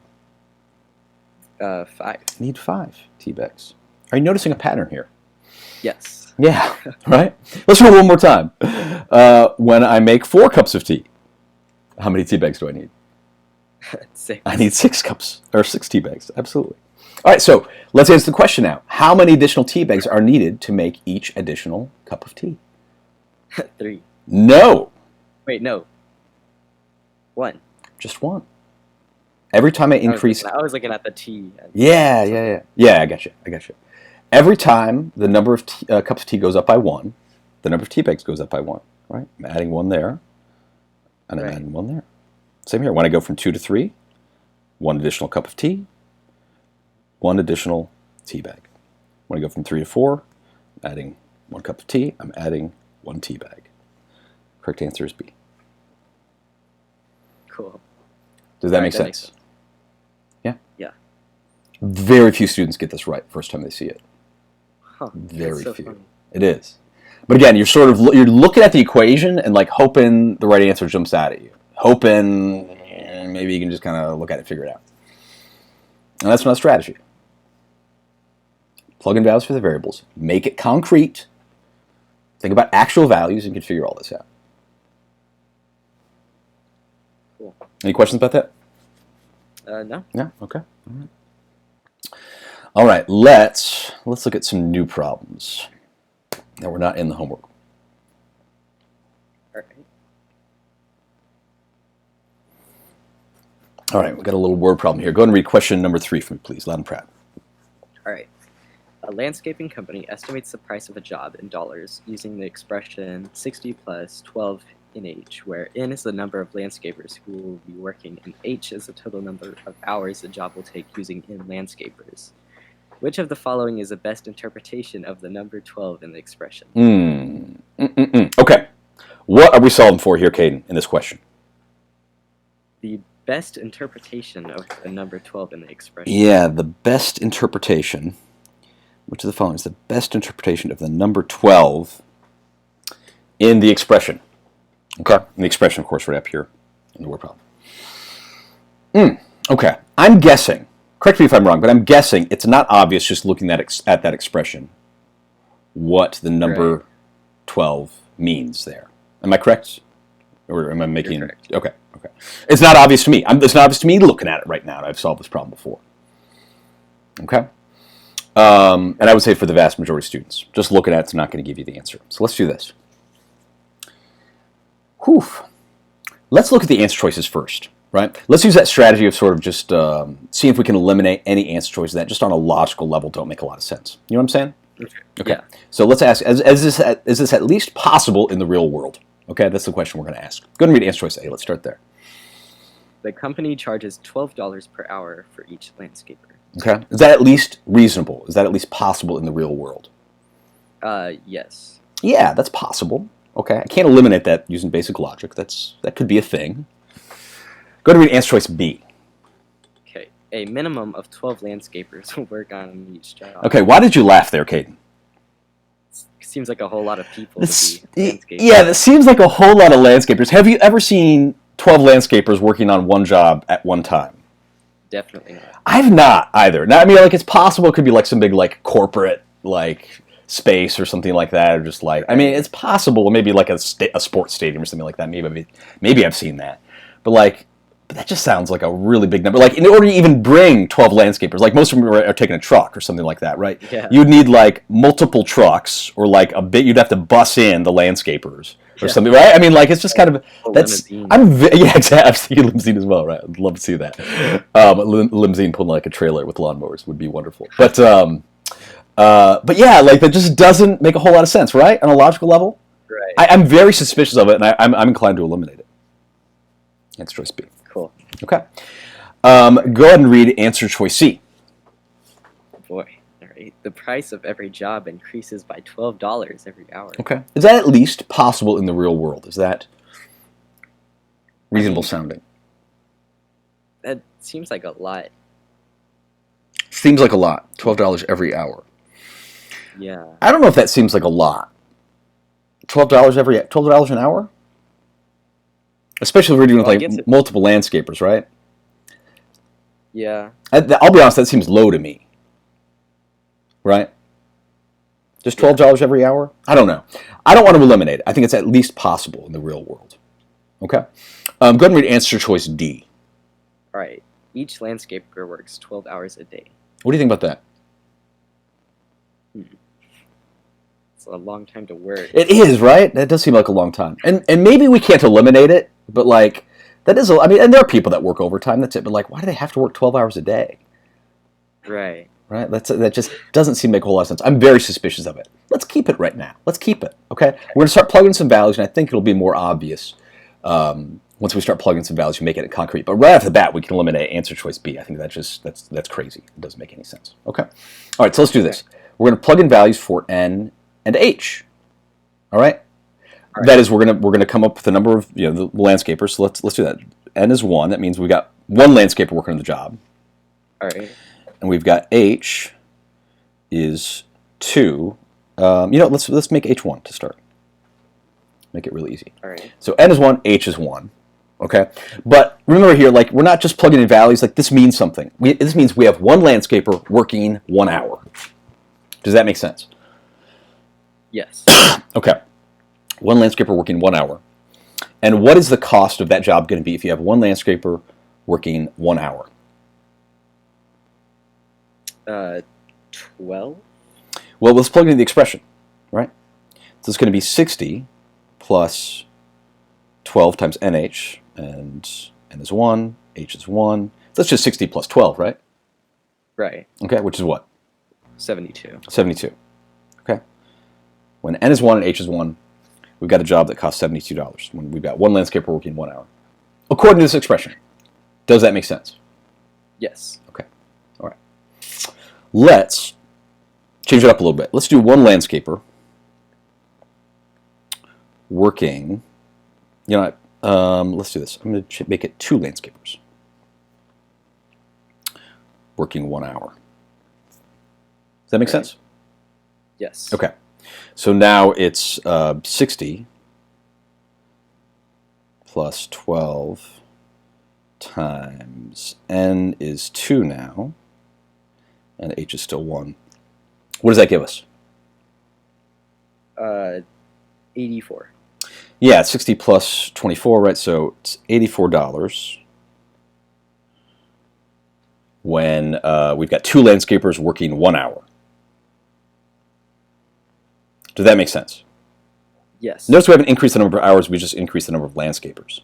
5. I need 5 tea bags. Are you noticing a pattern here? Yes. Yeah, right? Let's do it one more time. When I make 4 cups of tea, how many tea bags do I need? 6. I need 6 cups, or 6 tea bags, absolutely. All right, so let's answer the question now. How many additional tea bags are needed to make each additional cup of tea? 3. No. Wait, no. 1. Just 1. Every time I increase... I was looking at the tea. Yeah, I got you. Every time the number of cups of tea goes up by 1, the number of tea bags goes up by 1, right? I'm adding 1 there, and I'm adding 1 there. Same here. When I go from 2 to 3, 1 additional cup of tea, 1 additional tea bag. When I go from 3 to 4, I'm adding 1 cup of tea, I'm adding 1 tea bag. Correct answer is B. Cool. Does that make sense? Yeah? Yeah. Very few students get this right first time they see it. Huh. Very so few. funny. It is. But again, you're looking at the equation and like hoping the right answer jumps out at you. Hoping maybe you can just kind of look at it and figure it out. And that's not a strategy. Plug in values for the variables. Make it concrete. Think about actual values and you can figure all this out. Cool. Any questions about that? No. Yeah. Okay. All right. Let's look at some new problems that were not in the homework. All right. All right. We got a little word problem here. Go ahead and read question number 3 for me, please. Loud and proud. All right. A landscaping company estimates the price of a job in dollars using the expression 60 plus 12 in H, where N is the number of landscapers who will be working and H is the total number of hours the job will take using N landscapers. Which of the following is the best interpretation of the number 12 in the expression? Okay. What are we solving for here, Caden, in this question? The best interpretation of the number 12 in the expression. Yeah, the best interpretation. Which of the following is the best interpretation of the number 12 in the expression? Okay. And the expression, of course, right up here in the word problem. Okay. I'm guessing, correct me if I'm wrong, but I'm guessing it's not obvious just looking at that expression what the number 12 means there. Am I correct? Or am I making... You're correct. Okay. It's not obvious to me. It's not obvious to me looking at it right now. I've solved this problem before. Okay? And I would say for the vast majority of students, just looking at it's not going to give you the answer. So let's do this. Let's look at the answer choices first, right? Let's use that strategy of sort of just seeing if we can eliminate any answer choices that just on a logical level don't make a lot of sense. You know what I'm saying? Okay. Yeah. So let's ask, is this at least possible in the real world? Okay, that's the question we're going to ask. Go ahead and read answer choice A. Let's start there. The company charges $12 per hour for each landscaper. Okay, is that at least reasonable? Is that at least possible in the real world? Yes. Yeah, that's possible. Okay, I can't eliminate that using basic logic. That could be a thing. Go ahead and read answer choice B. Okay. A minimum of 12 landscapers will work on each job. Okay, why did you laugh there, Caden? Seems like a whole lot of people to be landscapers. Yeah, that seems like a whole lot of landscapers. Have you ever seen 12 landscapers working on one job at one time? Definitely not. I've not either. Now, I mean, like, it's possible it could be like some big, like, corporate, like, space or something like that, or just like, I mean, it's possible, maybe like a sports stadium or something like that. Maybe I've seen that, but that just sounds like a really big number. Like, in order to even bring 12 landscapers, like most of them are taking a truck or something like that, right? Yeah. You'd need like multiple trucks, or like you'd have to bus in the landscapers or something, right? I mean, like, it's just kind of Limousine. yeah, exactly. I've seen a limousine as well, right? I'd love to see that. Limousine pulling like a trailer with lawnmowers would be wonderful, but yeah, like, that just doesn't make a whole lot of sense, right? On a logical level, Right. I'm very suspicious of it, and I'm inclined to eliminate it. Answer choice B. Cool. Okay. Go ahead and read answer choice C. Boy. All right. The price of every job increases by $12 every hour. Okay. Is that at least possible in the real world? Is that reasonable sounding? That seems like a lot. Seems like a lot. $12 every hour. Yeah. I don't know if that seems like a lot. $12 an hour? Especially if we're dealing with multiple landscapers, right? Yeah. I'll be honest, that seems low to me. Right? Just $12 every hour? I don't know. I don't want to eliminate it. I think it's at least possible in the real world. Okay? Go ahead and read answer choice D. All right. Each landscaper works 12 hours a day. What do you think about that? It's a long time to work. It is, right? That does seem like a long time. And maybe we can't eliminate it, but like, that is, I mean, and there are people that work overtime, that's it, but like, why do they have to work 12 hours a day? Right. Right? That just doesn't seem to make a whole lot of sense. I'm very suspicious of it. Let's keep it right now. Let's keep it, okay? We're going to start plugging some values, and I think it'll be more obvious once we start plugging some values and make it concrete. But right off the bat, we can eliminate answer choice B. I think that's crazy. It doesn't make any sense. Okay? All right, so let's do this. We're going to plug in values for N and H. All right? That is, we're gonna come up with the number of the landscapers. So let's do that. N is 1. That means we've got one landscaper working on the job. All right. And we've got H is 2. Let's make H 1 to start. Make it really easy. All right. So N is 1, H is 1. Okay? But remember here, like, we're not just plugging in values. Like, this means something. This means we have one landscaper working 1 hour. Does that make sense? Yes. Okay. One landscaper working 1 hour. And what is the cost of that job going to be if you have one landscaper working 1 hour? 12? Well, let's plug into the expression, right? So it's going to be 60 plus 12 times NH, and N is 1, H is 1. So that's just 60 plus 12, right? Right. Okay, which is what? 72. 72. Okay. When N is 1 and H is 1, we've got a job that costs $72 when we've got one landscaper working 1 hour. According to this expression. Does that make sense? Yes. Okay. All right. Let's change it up a little bit. Let's do one landscaper working, let's do this. I'm going to make it 2 landscapers working 1 hour. Does that make sense? Yes. Okay. So now it's 60 plus 12 times N is 2 now, and H is still 1. What does that give us? 84. Yeah, it's 60 plus 24, right? So it's $84 when we've got 2 landscapers working 1 hour. Does that make sense? Yes. Notice we haven't increased the number of hours, we just increased the number of landscapers.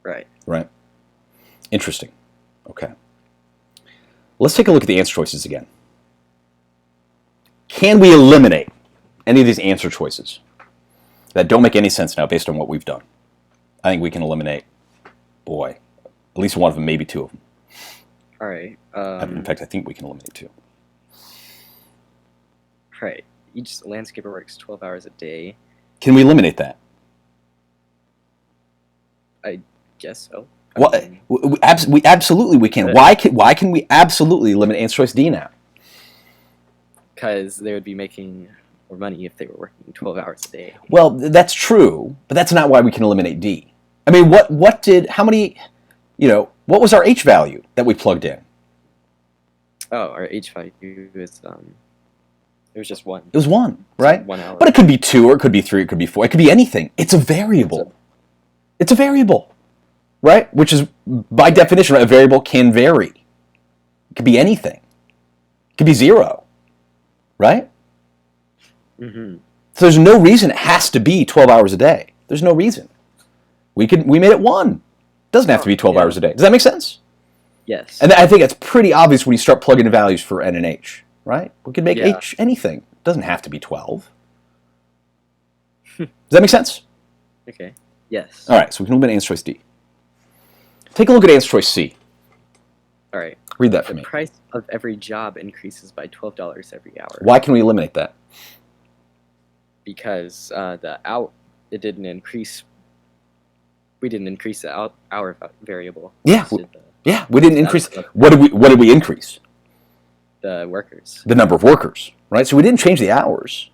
Right. Right? Interesting. Okay. Let's take a look at the answer choices again. Can we eliminate any of these answer choices? that don't make any sense now based on what we've done. I think we can eliminate, boy, at least one of them, maybe two of them. All right. In fact, I think we can eliminate two. Right. Each landscaper works 12 hours a day. Can we eliminate that? I guess so. What? We absolutely we can. Why can we absolutely eliminate answer choice D now? Because they would be making more money if they were working 12 hours a day. Well, that's true, but that's not why we can eliminate D. I mean, how many, what was our H value that we plugged in? Oh, our H value is it was just one. It was 1, right? 1 hour. But it could be 2, or it could be 3, it could be 4, it could be anything. It's a variable. It's a variable, right? Which is, by definition, a variable can vary. It could be anything. It could be 0, right? Mm-hmm. So there's no reason it has to be 12 hours a day. There's no reason. We made it 1. It doesn't have to be 12 hours a day. Does that make sense? Yes. And I think it's pretty obvious when you start plugging in values for N and H, right? We can make H anything. It doesn't have to be 12. Does that make sense? Okay. Yes. All right, so we can eliminate answer choice D. Take a look at answer choice C. All right. Read that for The me. price of every job increases by $12 every hour. Why can we eliminate that? Because it didn't increase. We didn't increase the hour variable. Yeah. We did We didn't increase. What did we increase? the workers. The number of workers, right? So we didn't change the hours.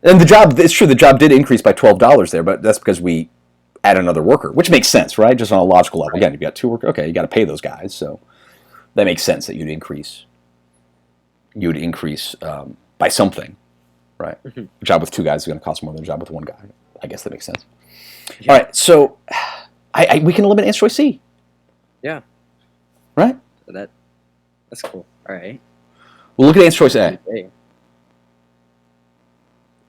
And it's true, the job did increase by $12 there, but that's because we add another worker, which makes sense, right? Just on a logical level. Right. Again, you've got 2 workers. Okay, you got to pay those guys, so that makes sense that you'd increase. By something, right? Mm-hmm. A job with 2 guys is going to cost more than a job with 1 guy. I guess that makes sense. Yeah. All right, so we can eliminate answer choice C. Yeah. Right? So that's cool. All right. We'll look at answer choice A. Okay.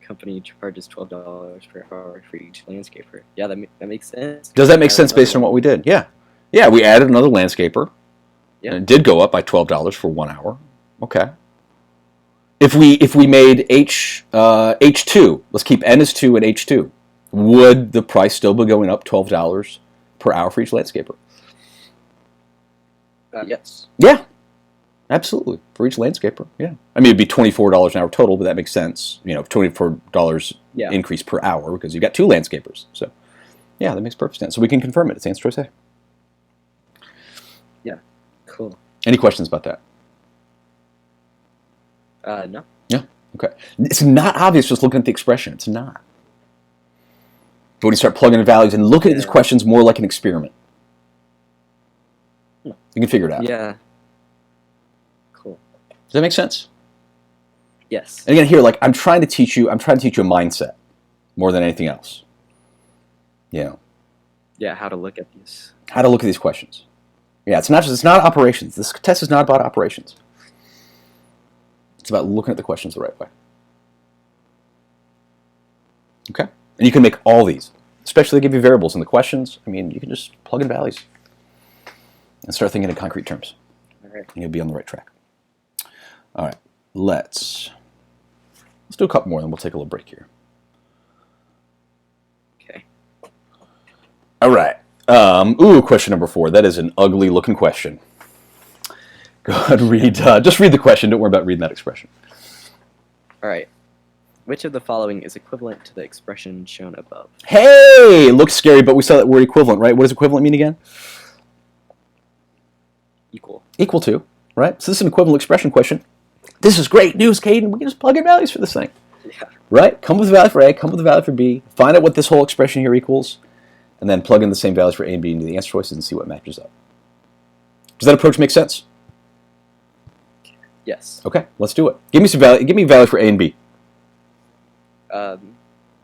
Company charges $12 per hour for each landscaper. Yeah, that makes sense. Does that make sense based on what we did? Yeah. Yeah, we added another landscaper. Yeah. And it did go up by $12 for 1 hour. Okay. If we made H2, let's keep N as 2 and H2, would the price still be going up $12 per hour for each landscaper? Yes. Yeah. Absolutely. For each landscaper. Yeah. I mean, it'd be $24 an hour total, but that makes sense. $24 increase per hour because you've got 2 landscapers. So, yeah, that makes perfect sense. So we can confirm it. It's answer choice A. Yeah. Cool. Any questions about that? No. Yeah. Okay. It's not obvious just looking at the expression. It's not. But when you start plugging in values and looking at these questions more like an experiment, you can figure it out. Yeah. Cool. Does that make sense? Yes. And again, here, I'm trying to teach you a mindset more than anything else. Yeah, how to look at these. How to look at these questions. Yeah, it's not operations. This test is not about operations. It's about looking at the questions the right way. Okay? And you can make all these, especially they give you variables in the questions. I mean, you can just plug in values and start thinking in concrete terms. All right. And you'll be on the right track. All right, let's do a couple more, then we'll take a little break here. Okay. All right. Question number 4. That is an ugly looking question. Go ahead and just read the question. Don't worry about reading that expression. All right. Which of the following is equivalent to the expression shown above? Hey, looks scary, but we saw that word equivalent, right? What does equivalent mean again? Equal. Equal to, right? So this is an equivalent expression question. This is great news, Caden. We can just plug in values for this thing. Yeah. Right? Come with a value for A, come with a value for B, find out what this whole expression here equals, and then plug in the same values for A and B into the answer choices and see what matches up. Does that approach make sense? Yes. Okay, let's do it. Give me a value for A and B.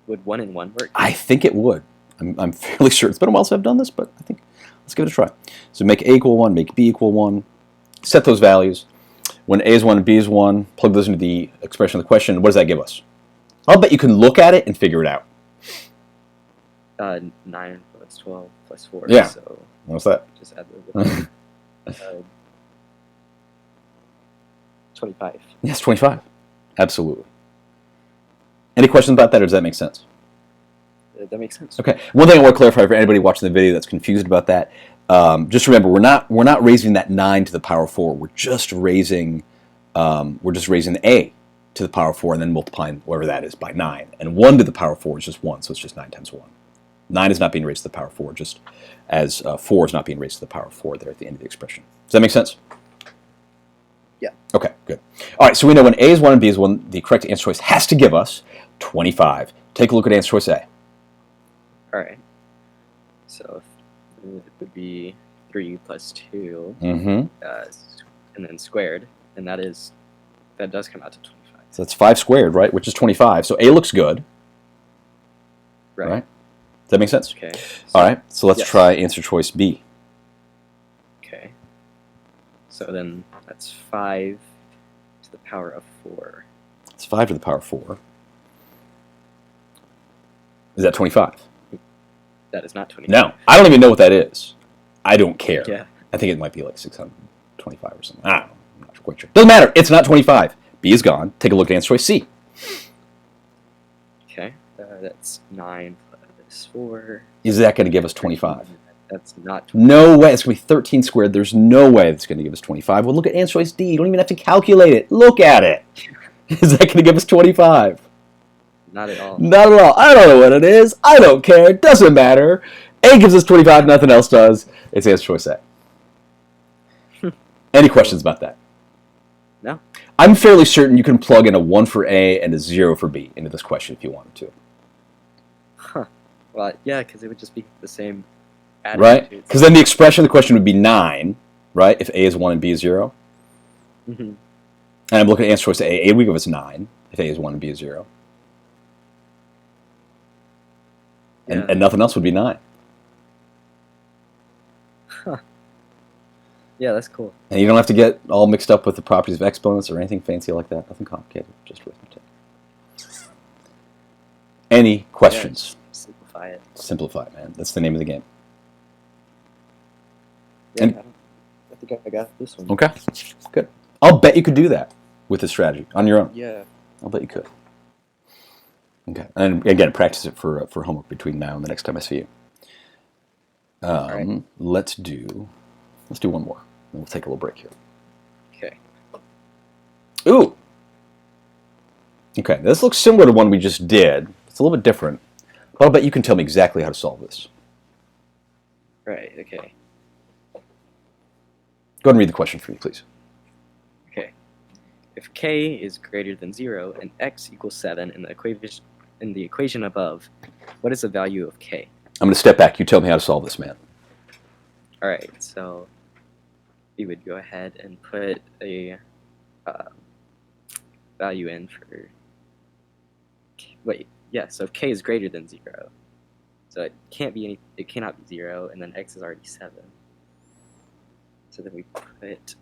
Would 1 and 1 work? I think it would. I'm fairly sure. It's been a while since I've done this, but I think let's give it a try. So make A equal 1, make B equal 1, set those values. When A is 1 and B is 1, plug those into the expression of the question. What does that give us? I'll bet you can look at it and figure it out. 9 plus 12 plus 4. Yeah. So What's that? just add those. 25. Yes, 25. Absolutely. Any questions about that, or does that make sense? That makes sense. Okay. One thing I want to clarify for anybody watching the video that's confused about that. Just remember, we're not raising that 9 to the power 4. We're just raising the a to the power 4 and then multiplying whatever that is by 9. And 1 to the power 4 is just 1, so it's just 9 times 1. 9 is not being raised to the power 4, just as 4 is not being raised to the power 4 there at the end of the expression. Does that make sense? Yeah. Okay, good. All right, so we know when a is 1 and b is 1, the correct answer choice has to give us 25. Take a look at answer choice A. All right. So it would be 3 plus 2, Mm-hmm. and then squared, and that does come out to 25. So that's 5 squared, right, which is 25. So A looks good, right? Does that make sense? Okay. All right, so let's yes. try answer choice B. Okay. So then that's 5 to the power of 4. It's 5 to the power 4. Is that 25? That is not 25. No, I don't even know what that is. I don't care. Yeah. I think it might be like 625 or something. I don't know. I'm not quite sure. Doesn't matter. It's not 25. B is gone. Take a look at answer choice C. Okay. That's 9 plus 4. Is that going to give us 25? That's not 25. No way. It's going to be 13 squared. There's no way that's going to give us 25. Well, look at answer choice D. You don't even have to calculate it. Look at it. Is that going to give us 25? Not at all. Not at all. I don't know what it is. I don't care. It doesn't matter. A gives us 25. Nothing else does. It's answer choice A. Any questions about that? No. I'm fairly certain you can plug in a 1 for A and a 0 for B into this question if you wanted to. Huh. Well, yeah, because it would just be the same. Right? Because then the expression of the question would be 9, right? If A is 1 and B is 0. Mm-hmm. And I'm looking at answer choice A. A would give us 9 if A is 1 and B is 0. Yeah. And nothing else would be 9. Huh. Yeah, that's cool. And you don't have to get all mixed up with the properties of exponents or anything fancy like that. Nothing complicated. Just arithmetic. Any questions? Yeah, simplify it. Simplify it, man. That's the name of the game. Yeah, And- I think I got this one. Okay, good. I'll bet you could do that with this strategy on your own. Yeah. I'll bet you could. Okay, and again, practice it for homework between now and the next time I see you. right. Let's do one more. Then we'll take a little break here. Okay. Ooh. Okay, this looks similar to one we just did. It's a little bit different, but I'll bet you can tell me exactly how to solve this. Right. Okay. Go ahead and read the question for me, please. Okay. If k is greater than 0 and x equals 7 in the equation above, what is the value of k? I'm going to step back. You tell me how to solve this, man. All right. So we would go ahead and put a value in for. Wait. Yeah. So if k is greater than 0, so it can't be any. It cannot be 0, and then x is already 7. So then we put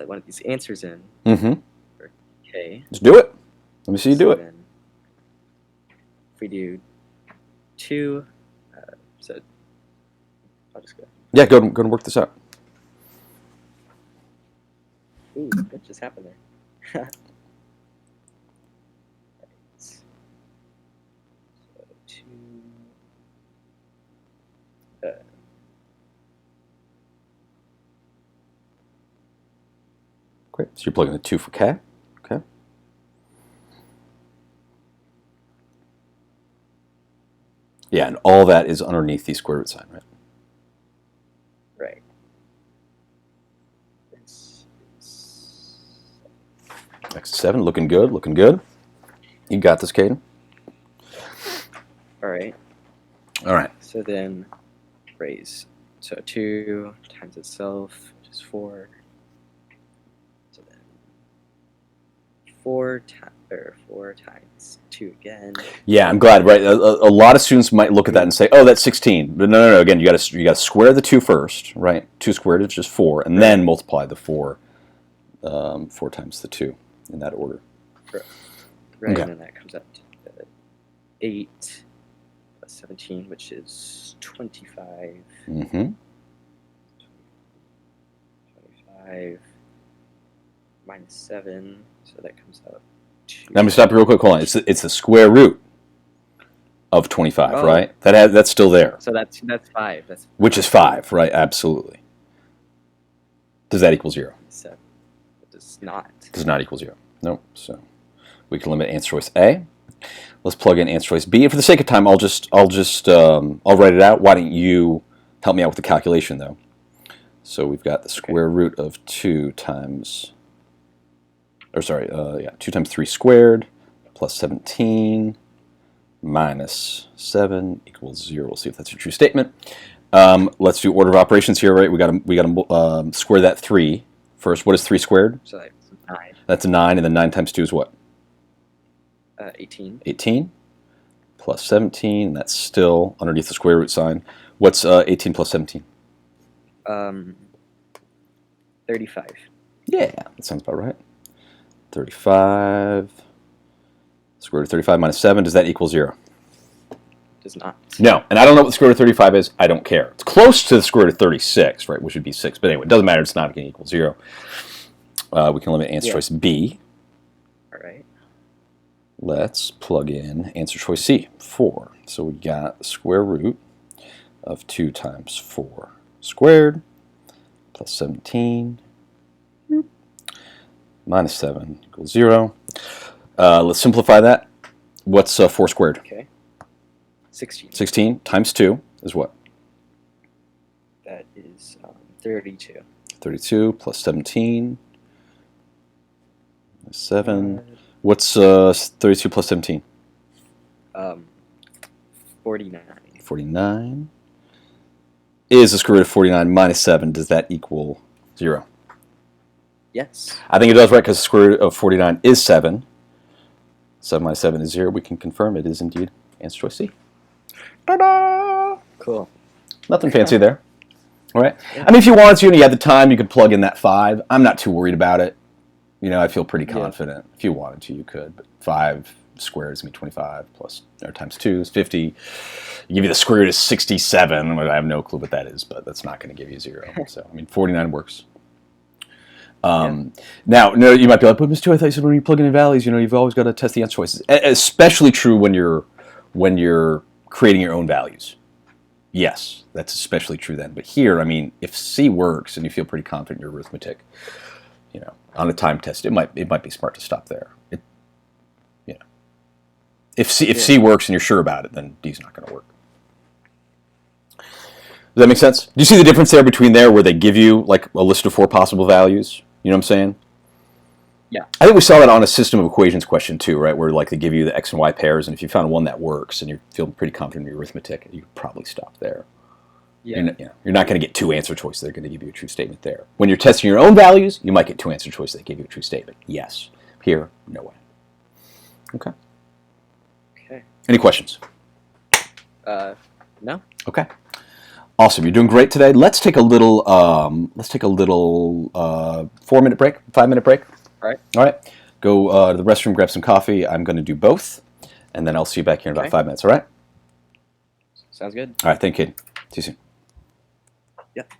one of these answers in Mm-hmm. for k. Let's do it. Let me see you do it. Then if we do 2, so I'll just go. Yeah, go and work this out. Ooh, what just happened there? Right. So 2. Great. So you're plugging the 2 for K. Okay. Yeah, and all that is underneath the square root sign, right? Right. This is X 7, looking good, looking good. You got this, Caden. all right. All right. So then raise. So 2 times itself, which is 4. So then 4 times 2 again. Yeah, I'm glad. Right, a lot of students might look at that and say, "Oh, that's 16." But no. Again, you got to square the 2 first, right? 2 squared is just 4, and then multiply the 4, 4 times the 2 in that order. Right, Okay. and then that comes up to 8 plus 17, which is 25. Mm-hmm. 25 minus 7, so that comes out to. Let me stop you real quick. Hold on. It's the square root. of 25, Oh. right? That's still there. So that's 5. That's Which is 5, right? Absolutely. Does that equal 0? So it does not. Does not equal 0. Nope. So we can limit answer choice A. Let's plug in answer choice B. And for the sake of time, I'll write it out. Why don't you help me out with the calculation, though? So we've got the square root of 2 times, 2 times 3 squared plus 17 minus 7 equals 0. We'll see if that's a true statement. Let's do order of operations here, right? We got to square that 3 first. What is 3 squared? So that's 9. That's 9, and then 9 times 2 is what? 18. 18 plus 17, and that's still underneath the square root sign. What's 18 plus 17? 35. Yeah, that sounds about right. 35. Square root of 35 minus 7, does that equal 0? Does not. No, and I don't know what the square root of 35 is. I don't care. It's close to the square root of 36, right, which would be 6. But anyway, it doesn't matter. It's not going to equal 0. We can limit answer choice B. All right. Let's plug in answer choice C, 4. So we got the square root of 2 times 4 squared plus 17 minus 7 equals 0. Let's simplify that. What's 4 squared? Okay. 16. 16 times 2 is what? That is 32. 32 plus 17 is 7. What's 32 plus 17? 49. 49. Is the square root of 49 minus 7, does that equal 0? Yes. I think it does, right, because the square root of 49 is 7. 7 minus 7 is 0. We can confirm it is indeed answer choice C. Ta-da! Cool. Nothing fancy there. All right. Yeah. I mean, if you wanted to and you had the time, you could plug in that 5. I'm not too worried about it. You know, I feel pretty confident. If you wanted to, you could. But 5 squared is going to be 25 plus, or times 2 is 50. Give you the square root of 67. I have no clue what that is, but that's not going to give you 0. So, I mean, 49 works. Now, no, you might be like, but Mr. I thought you said when you plug in values, you know, you've always got to test the answer choices. Especially true when you're creating your own values. Yes, that's especially true then. But here, I mean, if C works and you feel pretty confident in your arithmetic, you know, on a time test, it might be smart to stop there. If C works and you're sure about it, then D's not going to work. Does that make sense? Do you see the difference there between there where they give you like a list of 4 possible values? You know what I'm saying? Yeah. I think we saw that on a system of equations question too, right? Where like they give you the x and y pairs, and if you found one that works and you're feeling pretty confident in your arithmetic, you could probably stop there. Yeah. You're not going to get 2 answer choices. They're going to give you a true statement there. When you're testing your own values, you might get 2 answer choices that give you a true statement. Yes. Here, no way. Okay. Okay. Any questions? No. Okay. Awesome. You're doing great today. Let's take a little 4-minute break, 5-minute break. All right. All right. Go to the restroom, grab some coffee. I'm going to do both, and then I'll see you back here in about 5 minutes. All right. Sounds good. All right. Thank you. See you soon. Yep.